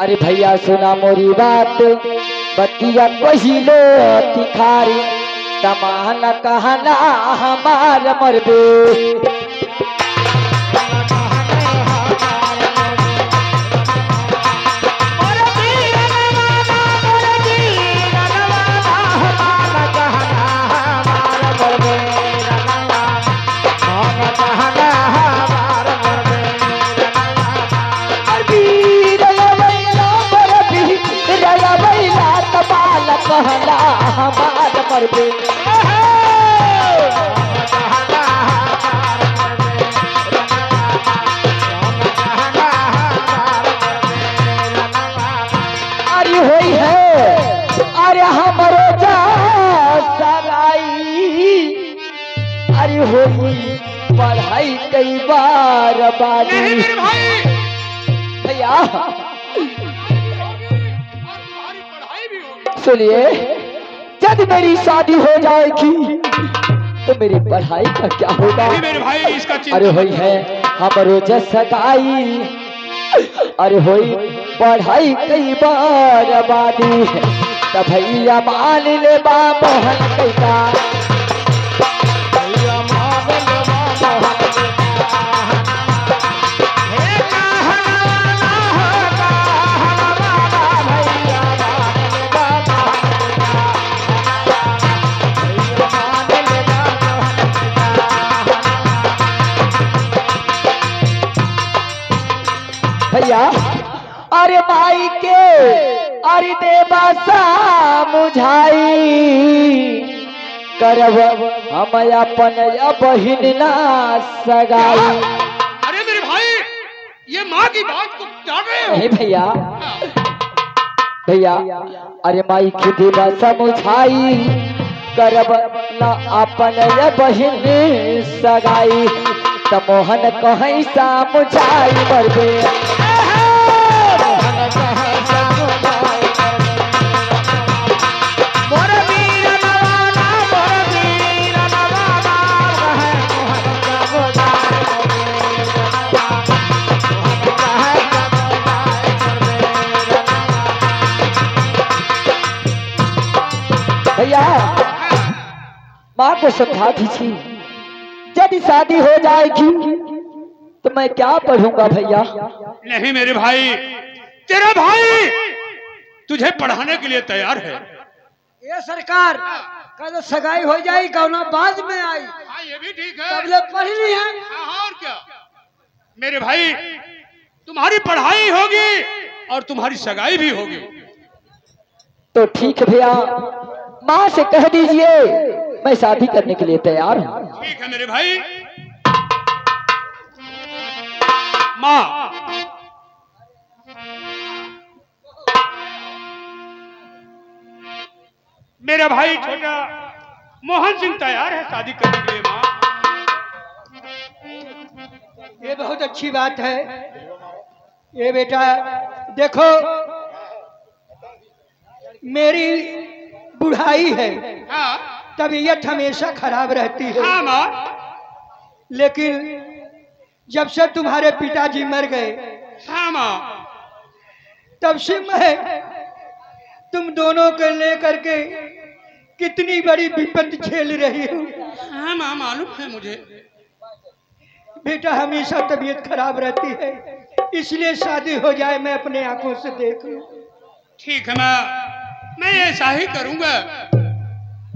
अरे भैया सुना मोरी बात बतिया कहिलो तिखारी तमान कहना हमार मरबे कहना हमार मरबे अरे होई है अरे हमरो जा सगाई अरे होई पढ़ाई कई बार बाजी भैया सुनिए जब मेरी शादी हो जाएगी तो मेरी पढ़ाई का क्या होगा मेरे भाई इसका अरे होई है हमरो जसगाई अरे होई पढ़ाई कई बार बादी तब भैया मान ले बा मोहन कैसा भैया अरे माई के अरे देवा सा मुझाई करब हम अपन बहिन ना सगाई अरे मेरे भाई ये माँ की बात को क्या रहे हो नहीं भैया भैया अरे माई की देवा सा मुझाई करब ना अपन बहिन सगाई त मोहन कहीं सा मुझाई मरबे भैया माँ को समझा दीजिए यदि शादी हो जाएगी तो मैं क्या पढ़ूंगा भैया नहीं मेरे भाई तेरा भाई तुझे पढ़ाने के लिए तैयार है ये सरकार कल सगाई हो जाएगी कौन बाद में आई हाँ ये भी ठीक है तब लोग पढ़ ली है हाँ और क्या मेरे भाई तुम्हारी पढ़ाई होगी और तुम्हारी सगाई भी होगी तो ठीक है भैया माँ से कह दीजिए मैं शादी करने के लिए तैयार हूँ ठीक है मेरे भाई माँ मेरा भाई छोटा मोहन सिंह तैयार है शादी करने के लिए माँ ये बहुत अच्छी बात है ये बेटा देखो मेरी बुढ़ाई है हाँ तबीयत हमेशा खराब रहती है हाँ माँ लेकिन जब से तुम्हारे पिताजी मर गए हाँ माँ तब से मैं तुम दोनों को लेकर के कितनी बड़ी विपत्ति झेल रही हूँ हाँ माँ मालूम है मुझे बेटा हमेशा तबीयत खराब रहती है इसलिए शादी हो जाए मैं अपने आंखों से देख लूं ठीक है माँ मैं ऐसा ही करूंगा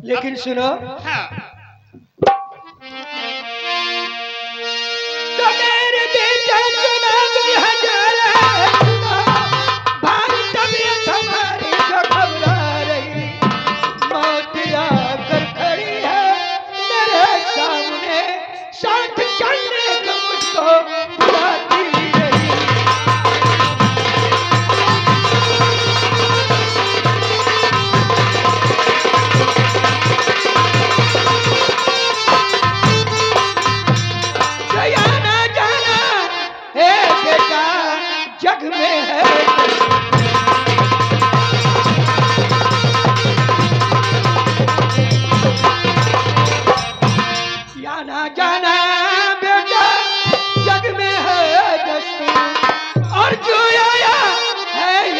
लेकिन सुनो हाँ तो मेरे बेटे सुना भी हजार भारी तबीयत हमारी जो घबरा रही मौत आकर खड़ी है मेरे सामने साथ चलने को मुझको बुलाती रही जाना जाना है बेटा जग में है जाना जाना बेटा जग में है दस्तूर और जो आया है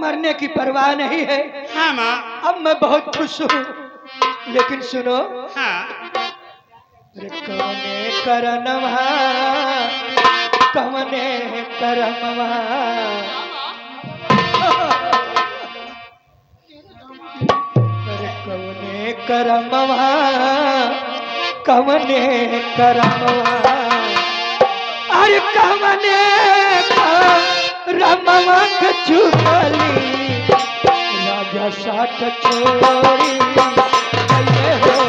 मरने की परवाह नहीं है। हाँ माँ। अब मैं बहुत खुश हूँ, लेकिन सुनो। हाँ। कवने करनवा, कवने करमवा, कवने करमवा, कवने करमवा, अरे कवने करमवा के चुकली राजा साथ छोड़ी चले हो।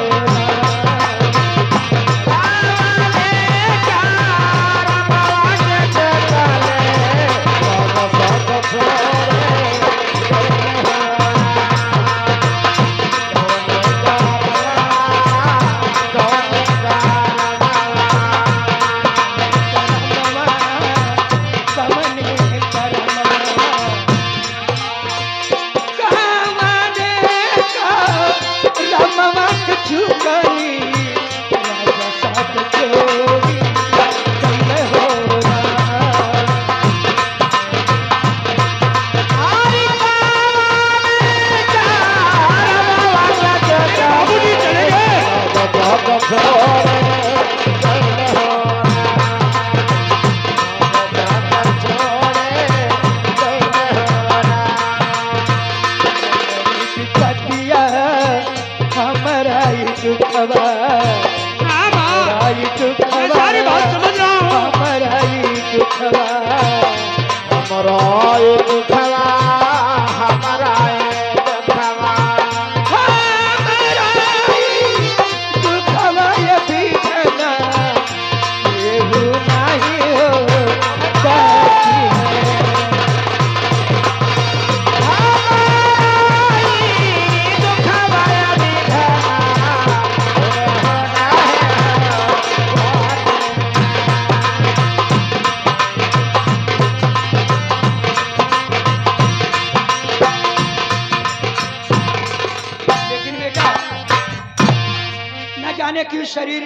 क्यों शरीर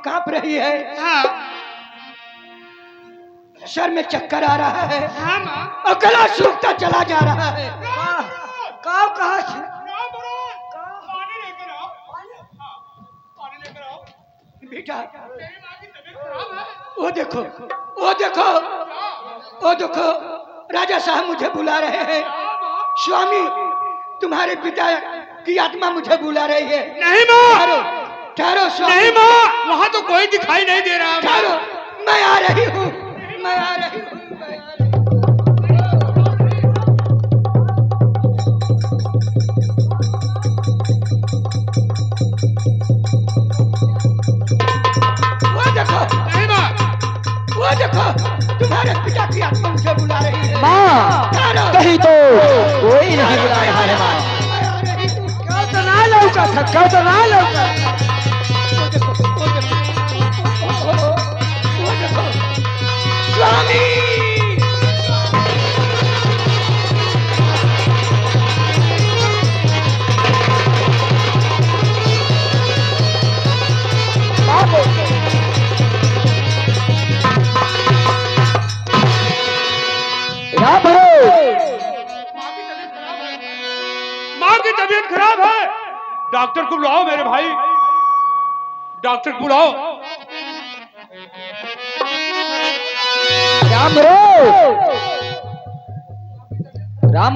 कांप रही है। हाँ। सर में चक्कर आ रहा है। हाँ और गला सूखता चला जा रहा है। कहाँ से? बेटा वो देखो, वो देखो, वो देखो, राजा साहब मुझे बुला रहे हैं। स्वामी, तुम्हारे पिता की आत्मा मुझे बुला रही है। नहीं माँ, ठहरो स्वामी। नहीं माँ, वहाँ तो कोई दिखाई नहीं दे रहा। ठहरो, मैं आ रही हूँ, मैं आ रही हूँ। वो देखो, नहीं माँ, वो देखो, तुम्हारे पिता की आत्मा मुझे बुला रही है। माँ, कहीं तो कोई नहीं बुला रहा है माँ। क्या तो ना लौका था, क्या तो ना लौका। स्वामी, माँ की तबीयत खराब है। डॉक्टर को बुलाओ मेरे भाई, डॉक्टर को बुलाओ। राम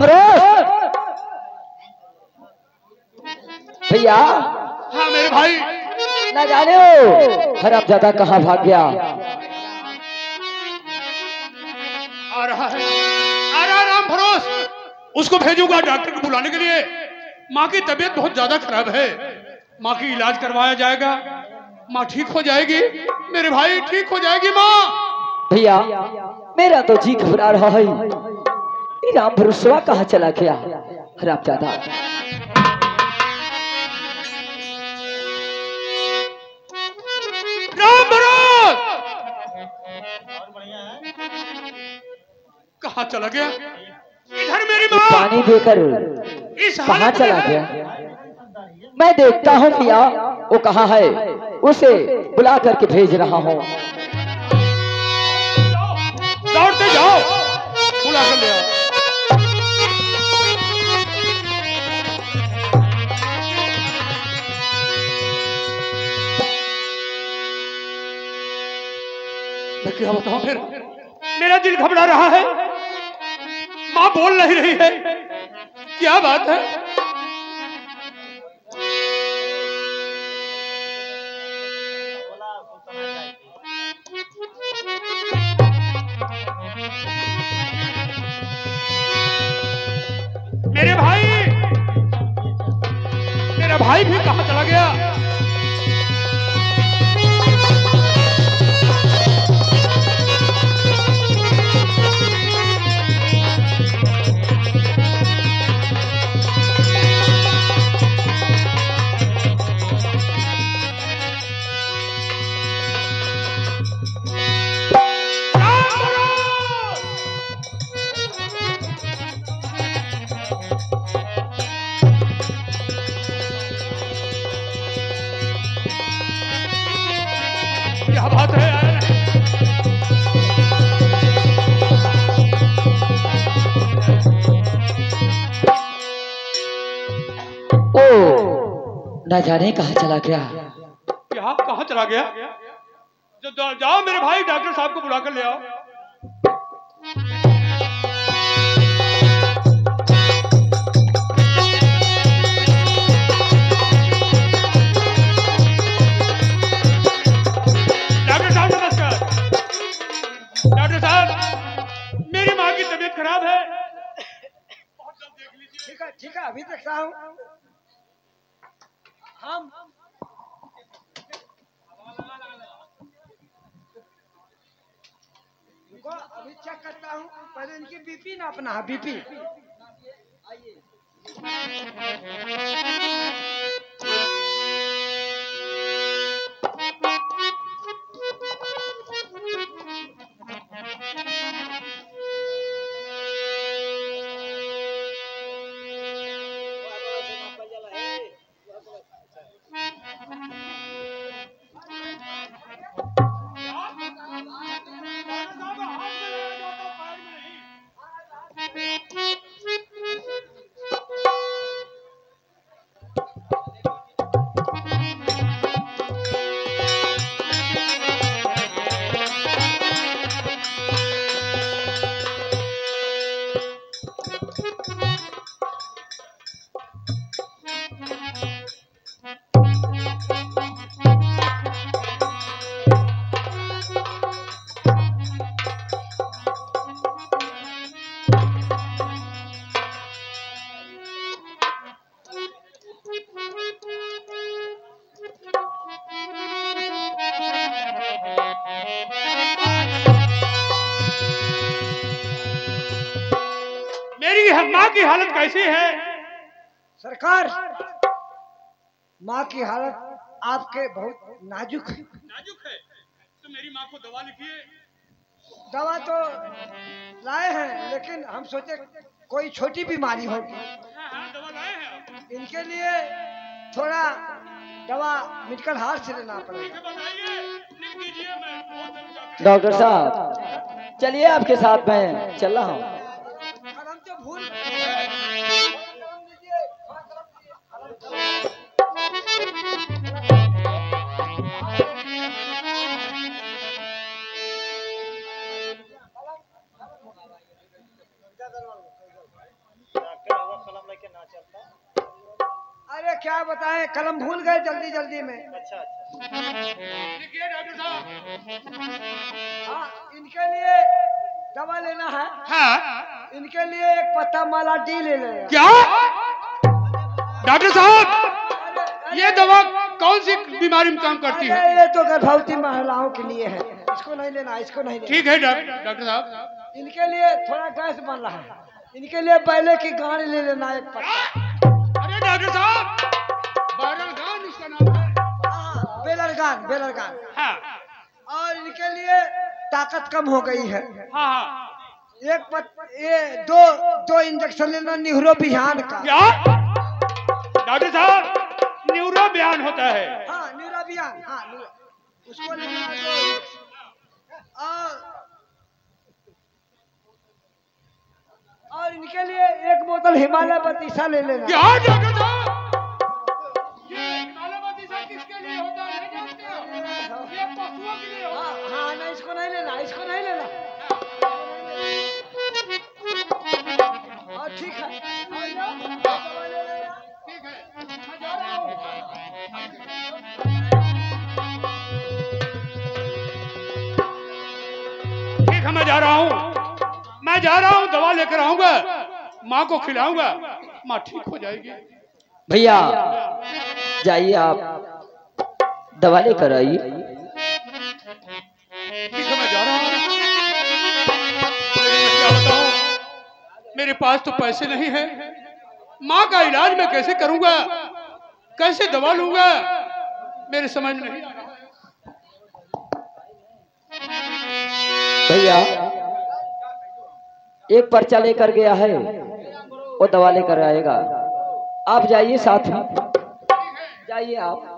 भैया। हाँ मेरे भाई। ना जाने हो हरामजादा कहाँ भाग गया। आ रहा है, आ रहा राम भरोस। उसको भेजूंगा डॉक्टर को बुलाने के लिए। माँ की तबीयत बहुत ज्यादा खराब है। माँ की इलाज करवाया जाएगा, माँ ठीक हो जाएगी मेरे भाई, ठीक हो जाएगी माँ। भैया मेरा तो जी घबरा रहा है। राम भरोसवा कहाँ चला गया हरामजादा। राम भरोस कहाँ चला गया? इधर मेरी माँ पानी देकर इस कहाँ हालत चला में गया? मैं देखता हूँ भैया वो कहाँ है, उसे बुला करके भेज रहा हूँ। दौड़ते जाओ, बुला कर ले आओ। मैं क्या बताऊं फिर, मेरा दिल घबरा रहा है, माँ बोल नहीं रही है, क्या बात है? मेरा भाई भी कहां चला गया? क्या बात है? ओ न जाने कहाँ चला गया। क्या कहाँ चला गया? जाओ मेरे भाई डॉक्टर साहब को बुला कर ले आओ। डॉक्टर साहब, मेरी माँ की तबीयत खराब है, बहुत जल्द देख लीजिए। ठीक है, अभी देखता हूँ। हम अभी चेक करता हूँ, पहले इनकी बीपी नापना है, बीपी। आइए। माँ की हालत कैसी है? सरकार, माँ की हालत आपके बहुत नाजुक है। नाजुक है तो मेरी माँ को दवा लिखिए। दवा तो लाए हैं, लेकिन हम सोचे कोई छोटी बीमारी होगी। हाँ, दवा लाए हैं। इनके लिए थोड़ा दवा मेडिकल हाल से लेना पड़ेगा। बताइए, लिख दीजिए। मैं डॉक्टर साहब चलिए, आपके साथ मैं चल रहा हूँ। हम तो भूल अरे क्या बताएं, कलम भूल गए जल्दी जल्दी में। अच्छा लिखिए डॉक्टर साहब। हाँ, इनके लिए दवा लेना है। हाँ, इनके लिए एक पत्ता माला डी ले लेना। क्या डॉक्टर साहब, ये दवा कौन सी बीमारी में काम करती है? ये तो गर्भवती महिलाओं के लिए है, इसको नहीं लेना, इसको नहीं लेना। ठीक है डॉक्टर साहब। इनके लिए थोड़ा गैस बन रहा है, इनके लिए पहले की गाड़ी ले लेना एक पत्ता। अरे डॉक्टर साहब, बेलरगान इसका नाम है। बेलरगान, बेलरगान। हाँ। और इनके लिए ताकत कम हो गई है। हाँ। ये दो इंजेक्शन लेना न्यूरो बिहान का। क्या डॉक्टर साहब, न्यूरो बयान होता है? हाँ, न्यूरो बिहान, हाँ उसको लेना। और इनके लिए एक बोतल हिमालय बतीसा ले लेना। क्या डॉक्टर साहब, ये हिमालय बतीसा किसके लिए होता है जानते हो? ये पशुओं के लिए होता है। हाँ, नहीं इसको नहीं लेना, इसको नहीं लेना। हाँ ठीक है, आ जाओ, दवा ले लेना। ठीक है, मैं जा रहा हूँ। ठीक है, मैं जा रहा हूँ, मैं जा रहा हूँ, दवा लेकर आऊंगा, माँ को खिलाऊंगा, माँ ठीक हो जाएगी। भैया जाइए आप दवा लेकर आइए। ठीक है, मैं जा रहा हूँ। लेकिन मैं क्या बताऊं, मेरे पास तो पैसे नहीं है, माँ का इलाज मैं कैसे करूंगा, कैसे दवा लूंगा, मेरे समझ में नहीं आ रहा है। भैया एक पर्चा लेकर गया है, वो दवा लेकर आएगा। आप जाइए साथ में, जाइए आप।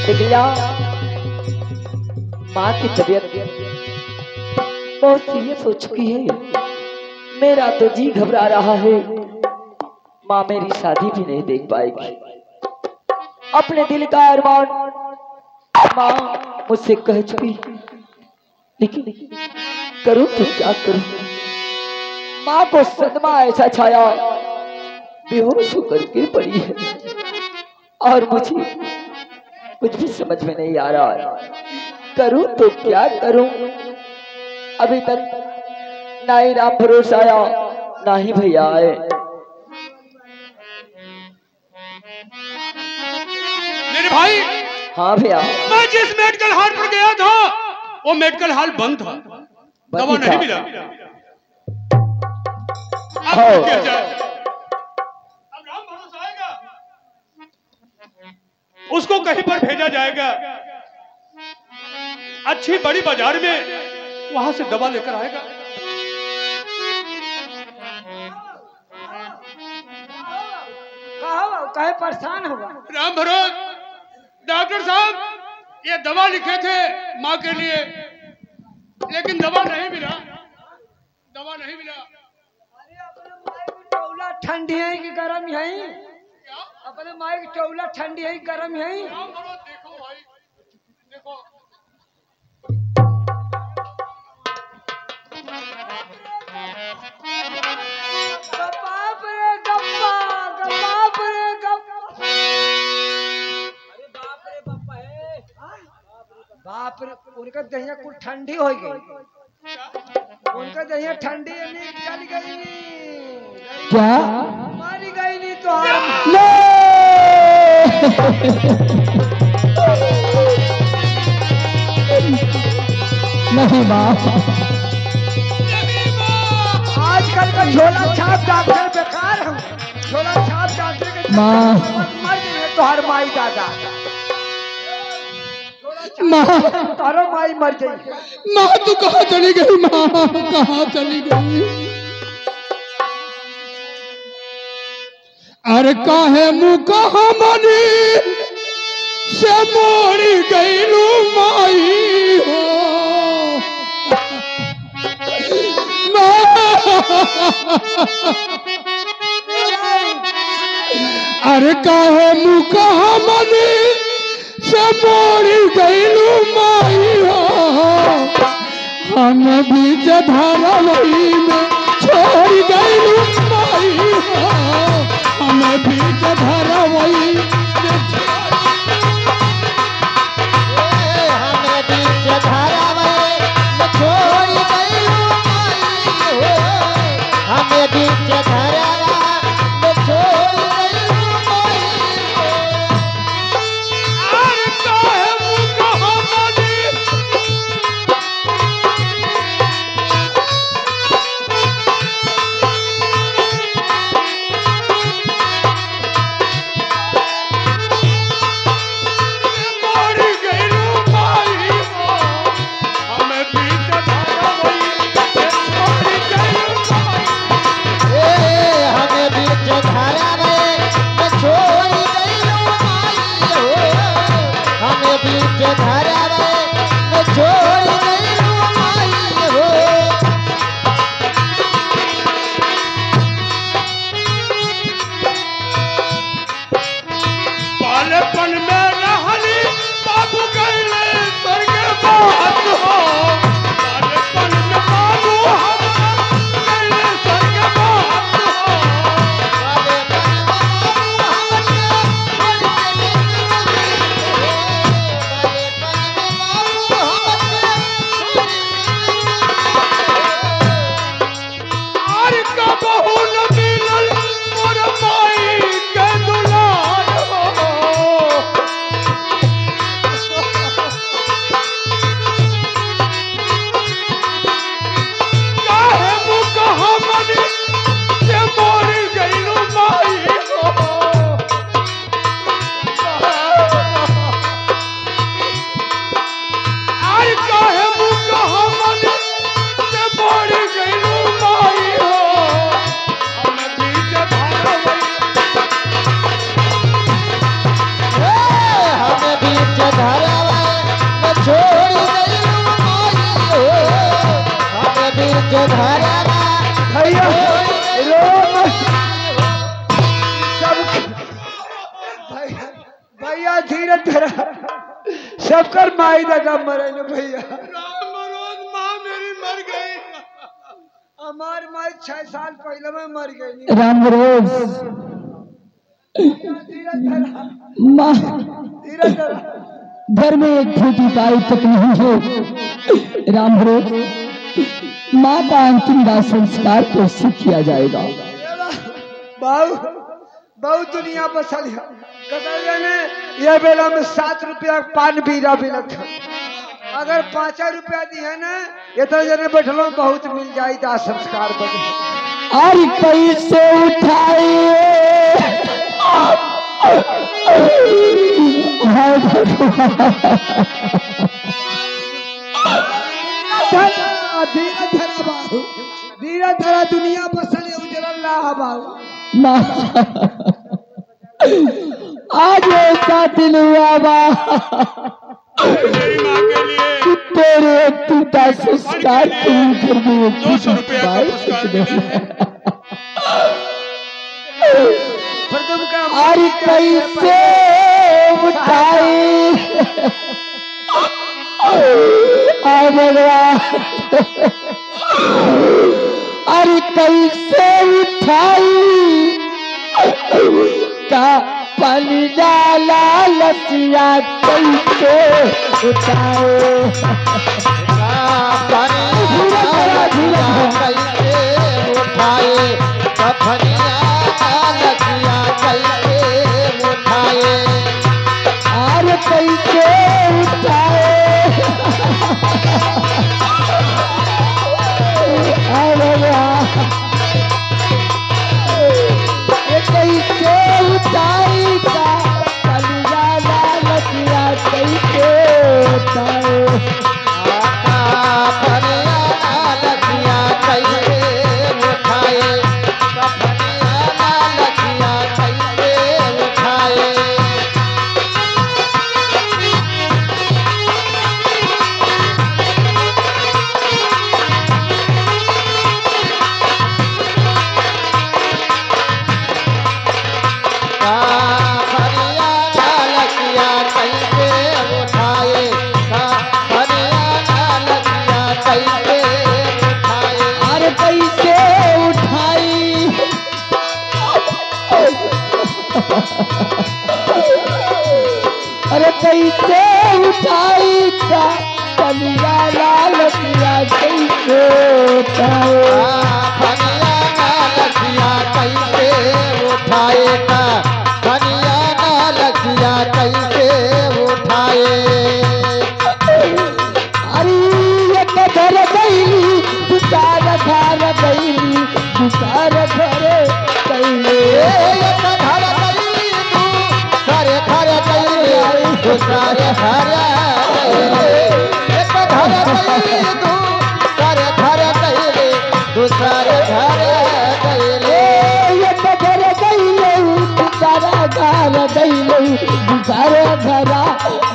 देखिया माँ की तबीयत बहुत सीरियस हो चुकी है, मेरा तो जी घबरा रहा है। माँ मेरी शादी भी नहीं देख पाएगी। अपने दिल का अरमान माँ मुझसे कह चुकी, लेकिन करूं तो क्या करूं। माँ को सदमा ऐसा छाया, बेहोश होकर गिर पड़ी है और मुझे कुछ भी समझ में नहीं आ रहा। करूं तो क्या करूं। अभी तक ना ही राम भरोसा आया, ना ही भैया आए। मेरे भाई, हाँ भैया, मैं जिस मेडिकल हॉल पर गया था वो मेडिकल हॉल बंद था, दवा नहीं मिला। अब क्या जाए? अब राम भरोसा आएगा, उसको कहीं पर भेजा जाएगा, अच्छी बड़ी बाजार में, वहां से दवा लेकर आएगा। कहे परेशान होगा। राम भरोस, डॉक्टर साहब ये दवा लिखे थे माँ के लिए, लेकिन दवा नहीं मिला, दवा नहीं मिला। अरे अपने माई की टौला ठंडी है कि गर्म है? अपने माई की टौला ठंडी है कि गर्म है? राम भरोस, देखो भाई, देखो बाप रे गप्पा, बाप रे गप्पा। अरे बाप रे बापा है। बाप रे, उनका दहिया कुछ ठंडी हो गई, उनका दहिया ठंडी नहीं चल गई नहीं। क्या मारी गई नहीं तो नहीं माँ, आजकल का झोला छाप डॉक्टर बेकार हो। झोला छाप डॉक्टर के माँ, मर गए तो हर माई दादा माँ, तारो माई मर गई। माँ तू कहाँ चली गई? माँ कहाँ चली गई? अरे काहे मुँह कहाँ मनी से मोड़ी गई लू माई हो। अरे काहे मुँह कहाँ मनी से मोड़ी गई लू माई हो। हम बीच धारावाही में छोड़ गई लू माई हो। हम बीच धारावाही में धरा सबकर माई दगा मरे न भैया। राम रोज माँ मेरी मर गई। हमार माई 6 साल पहले में मर गई। राम रोज माँ धीरे धरा घर में एक छोटी गाय तक नहीं है। राम रोज माँ का अंतिम दाह संस्कार कैसे किया जाएगा? बहु बहुत दुनिया बसल है। कतले ने ये बेला में 7 रुपया पान बीरा भी लगा। अगर 5 रुपया दिए ना इतना जने बैठलो बहुत मिल जाए दाह संस्कार बने। और पैसे उठाए धीरे धरा बाबू धीरे धरा दुनिया बसल है उजरल रहा बाबू। आज ऐसा दिन हुआ बा मेरी माँ के लिए तेरे पिता संस्कार कर 200 रुपया का पुरस्कार मिला है। और कैसे उठाई और कैसे उठाई का पानी डाला लसिया कैसे उठाए और कैसे उठाए कैसे उठाई का पलिया लसिया कैसे उठाए अरे कैसे उठाई का पलिया लसिया कैसे अरे एक घर गईली दुकार घर गईली दुकार घर गईली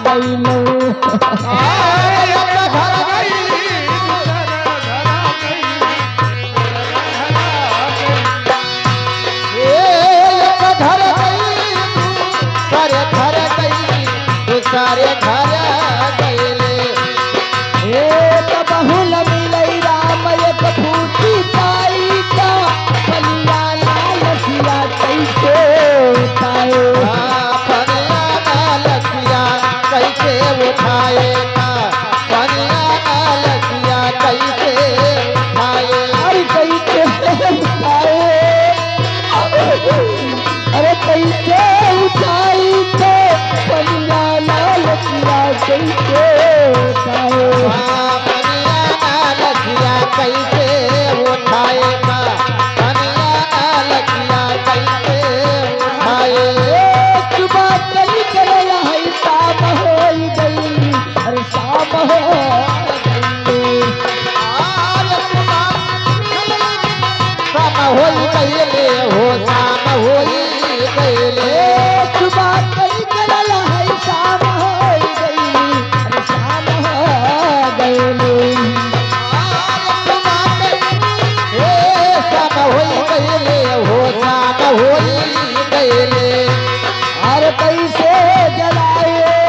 अरे कैसे जलाए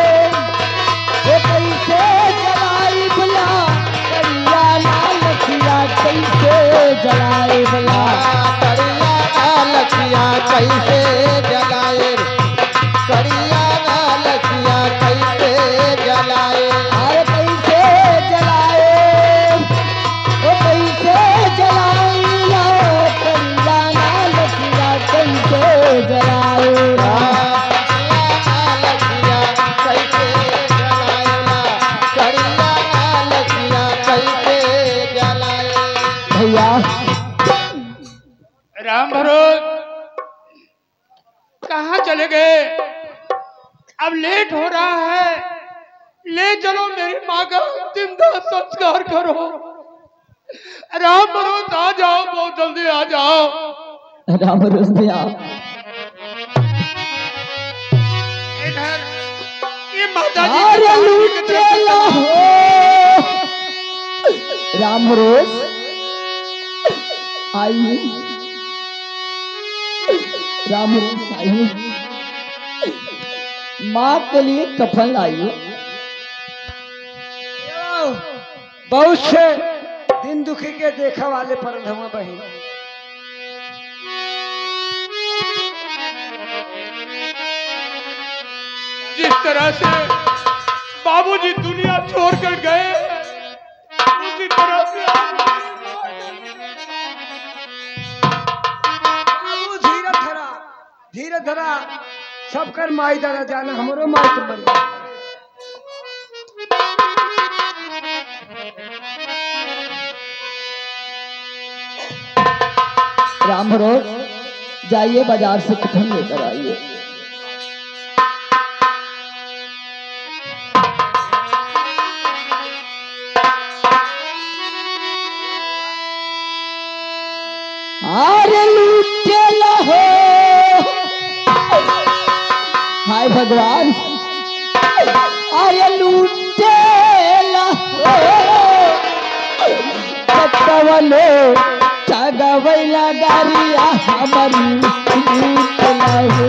कैसे जलाए करिया ना लसिया कैसे जलाए अरे कैसे जलाए ओ कैसे जलाइला करिया ना लसिया कैसे जलाए लसिया कैसे जलाएला करिया ना लसिया कैसे जलाए भैया राम भरोस कहाँ चले गए? अब लेट हो रहा है, ले चलो मेरी माँ का अंतिम दाह संस्कार करो। राम भरोस आ जाओ, बहुत जल्दी आ जाओ। राम रोज भैया इधर ये माता जी अरे लूटेला हो राम रोज आइए राम रोज आइए माँ के लिए कफन लाइए। बहुत से दिन दुखी के देखा वाले परधमा बहन जिस तरह से बाबूजी दुनिया छोड़कर गए, उसी तरह से बाबू धीरे धरा सबकर माई दादा जाना हमरो माई के मर गया। राम रोज जाइए बाजार से कफन लेकर आइए। अरे लूटेला हो हाय भगवान अरे लूटेला हो पटवलो चगवैला गारिया हमारी लूटेला हो